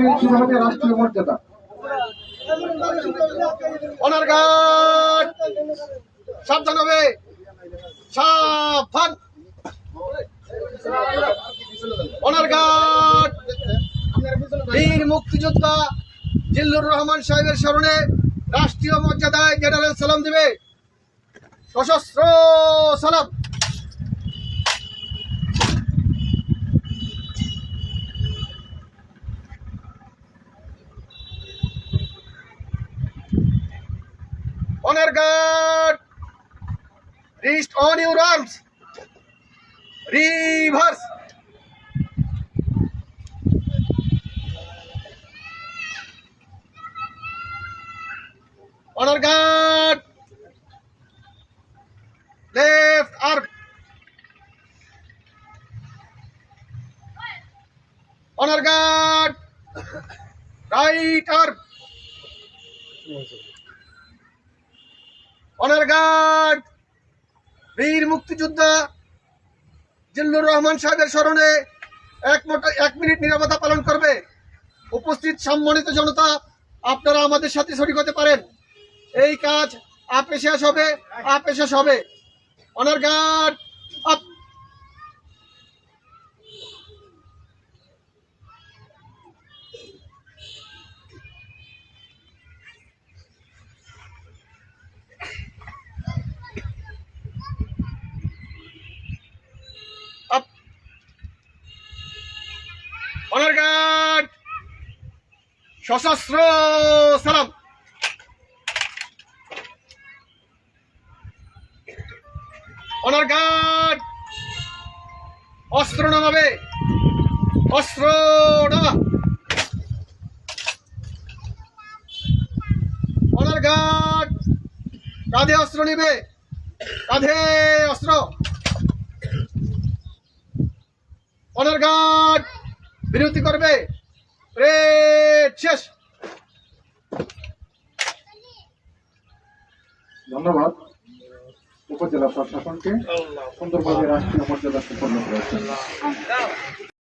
রাষ্ট্রীয় মর্যাদা। Honour guard সাবধান হবে, সাবধান। অনার গার্ড বীর মুক্তিযোদ্ধা জিল্লুর রহমান সাহেবের স্মরণে রাষ্ট্রীয় মর্যাদায় জেনারেল সালাম দিবে। সশস্ত্র সালাম। Honor guard, reached on your arms. Reverse. Honor guard, left arm. Honor guard, right arm. Honour guard বীর মুক্তিযোদ্ধা জিল্লুর রহমান সাহেবের স্মরণে এক মিনিট নীরবতা পালন করবে। উপস্থিত সম্মানিত জনতা, আপনারা আমাদের সাথে শরীক হতে পারেন। এই কাজ আপে শেষ হবে। Honour guard up. Honour guard সশস্ত্র সালাম। অনার গার্ড অস্ত্র নামাবে, অস্ত্র নামা। অনার গার্ড কাঁধে অস্ত্র নিবে, কাঁধে অস্ত্র। অনার গার্ড বিরতি করবে। প্রেড শেষ। ধন্যবাদ উপজেলা প্রশাসনকে সুন্দরভাবে রাষ্ট্রীয় মর্যাদা সম্পন্ন করেছেন।